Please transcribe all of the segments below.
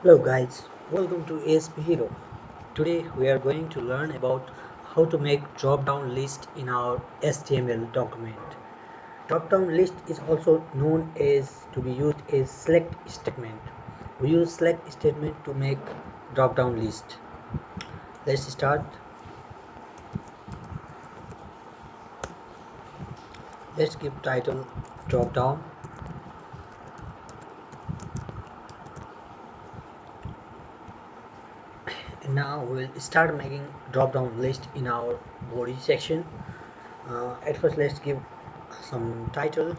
Hello guys, welcome to ASP Hero. Today we are going to learn about how to make drop-down list in our HTML document. Drop-down list is also known as to be used as select statement. We use select statement to make drop-down list. Let's start. Let's give title drop-down. And now we'll start making drop-down list in our body section. At first let's give some title.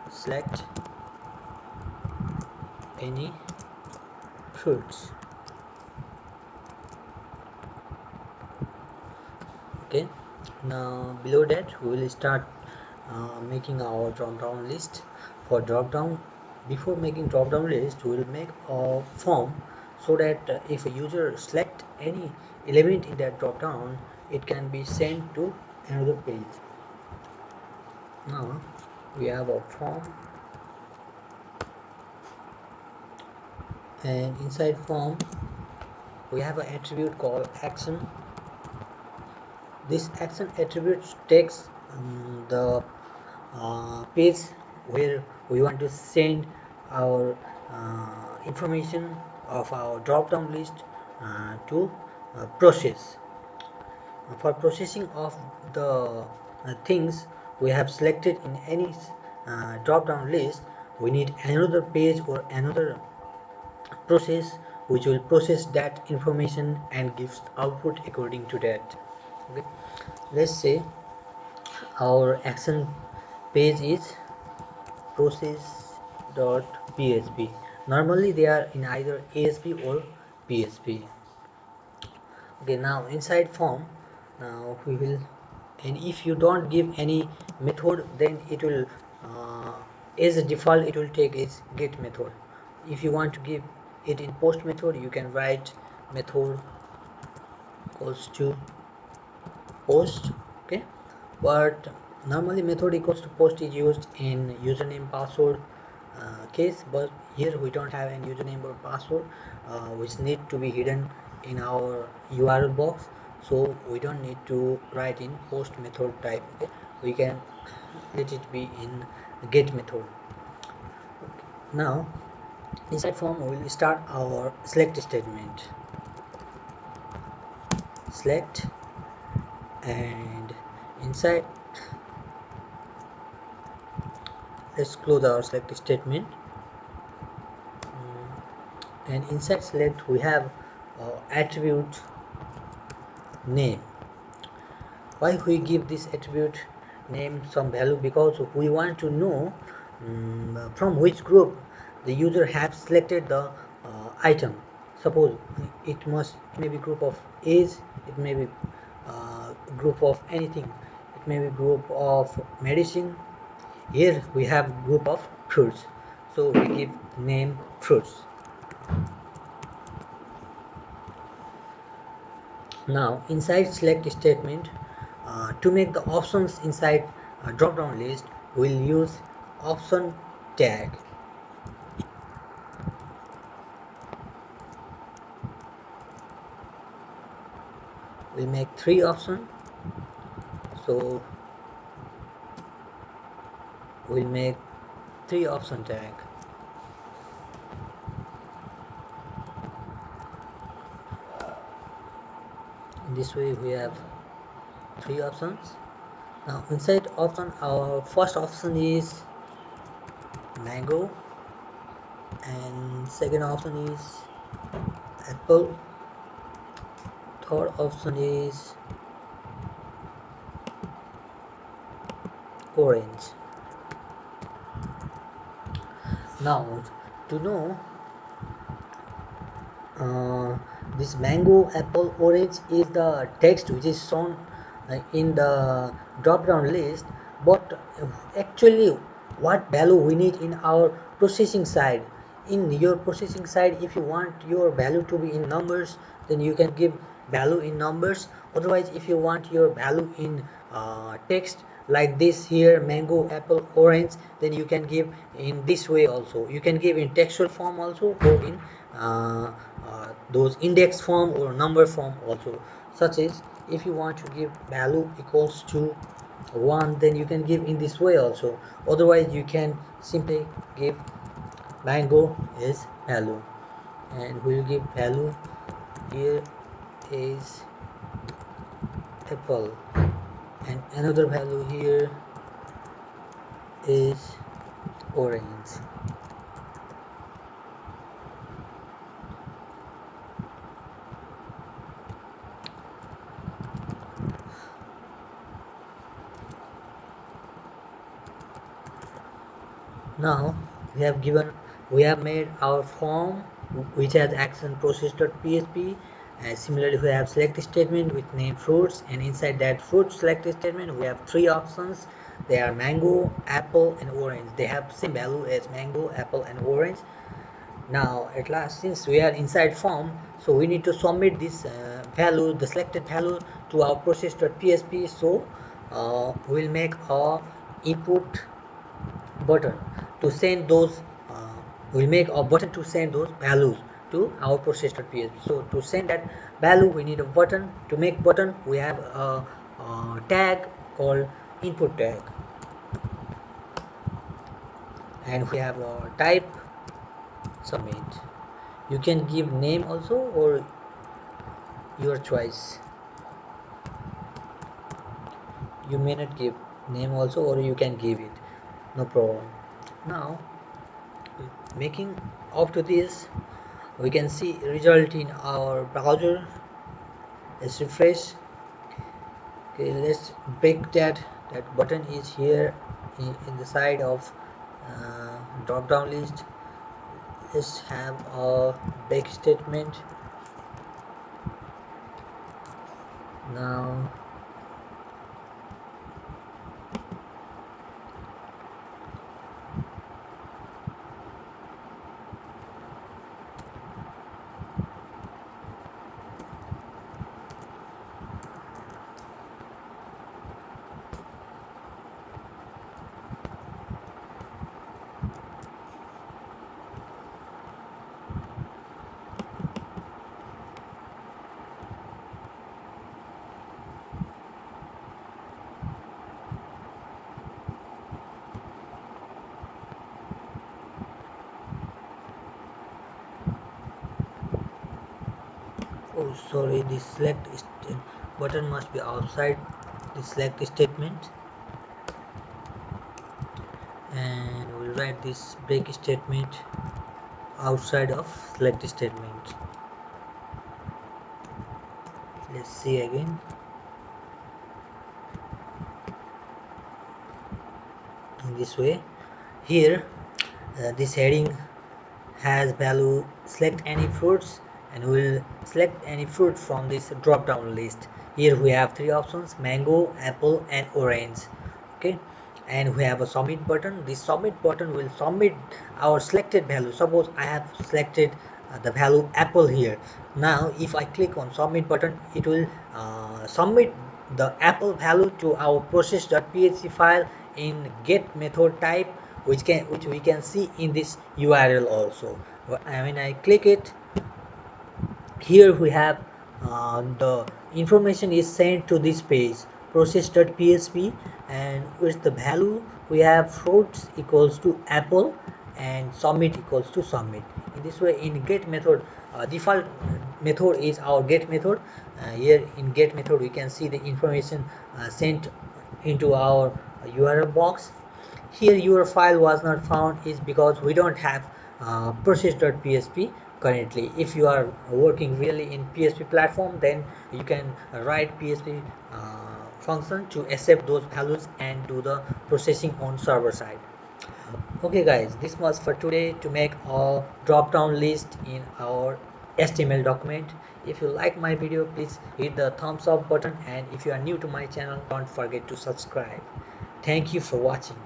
Select any fruits. Okay, now below that we will start making our drop down list. For drop down, before making drop down list, we will make a form so that if a user select any element in that drop down, it can be sent to another page. Now we have a form, and inside form we have an attribute called action. This action attribute takes the page where we want to send our information of our drop down list to process. For processing of the things we have selected in any drop down list, we need another page or another process which will process that information and gives output according to that. Okay, let's say our action page is process.php. Normally they are in either ASP or PHP. Okay, now inside form, now we will, and if you don't give any method, then it will as a default it will take its get method. If you want to give it in post method, you can write method equals to post. Okay, but normally method equals to post is used in username password case, but here we don't have any username or password which need to be hidden in our URL box, so we don't need to write in post method type. Okay, we can let it be in get method. Okay. Now inside form we will start our select statement. Select, and inside, let's close our select statement. And inside select we have attribute name. Why we give this attribute name some value? Because we want to know from which group the user has selected the item. Suppose it may be group of age, it may be group of anything, it may be group of medicine. Here we have group of fruits, so we give name fruits. Now inside select statement, to make the options inside drop down list, we'll use option tag. We'll make 3 options, so we'll make 3 option tag. In this way we have 3 options. Now inside option, our first option is mango, and second option is apple, third option is orange. Now to know this mango, apple, orange is the text which is shown in the drop down list, but actually what value we need in our processing side. In your processing side, if you want your value to be in numbers, then you can give value in numbers. Otherwise, if you want your value in text, like this here, mango, apple, orange, then you can give in this way also. You can give in textual form also, or in those index form or number form also. Such as if you want to give value equals to 1, then you can give in this way also. Otherwise you can simply give mango is value, and we will give value here is apple, and another value here is orange. Now we have made our form which has action process.php, and similarly we have select statement with name fruits, and inside that fruit select statement we have three options. They are mango, apple, and orange. They have same value as mango, apple, and orange. Now at last, since we are inside form, so we need to submit this value, the selected value, to our process.php. So we'll make a input button to send those we'll make a button to send those values to our process.php. So to send that value we need a button. To make button we have a tag called input tag, and we have a type submit. You can give name also, or your choice. You may not give name also, or you can give it, no problem. Now making up to this, we can see result in our browser. Let's refresh. Okay, let's break that button is here in the side of drop down list. Let's have a break statement. Now oh sorry, this button must be outside the select statement, and we'll write this break statement outside of select statement. Let's see again. In this way, here this heading has value select any fruits, and we'll select any fruit from this drop down list. Here we have three options: mango, apple, and orange. Okay, and we have a submit button. This submit button will submit our selected value. Suppose I have selected the value apple here. Now if I click on submit button, it will submit the apple value to our process.php file in get method type, which we can see in this URL also. When I click it, here we have the information is sent to this page process.php, and with the value we have fruits equals to apple and submit equals to submit. In this way, in get method, default method is our get method. Here in get method we can see the information sent into our URL box. Here your file was not found is because we don't have process.php currently. If you are working really in PHP platform, then you can write PHP function to accept those values and do the processing on server side. Okay guys, this was for today to make a drop down list in our HTML document. If you like my video, please hit the thumbs up button, and if you are new to my channel, don't forget to subscribe. Thank you for watching.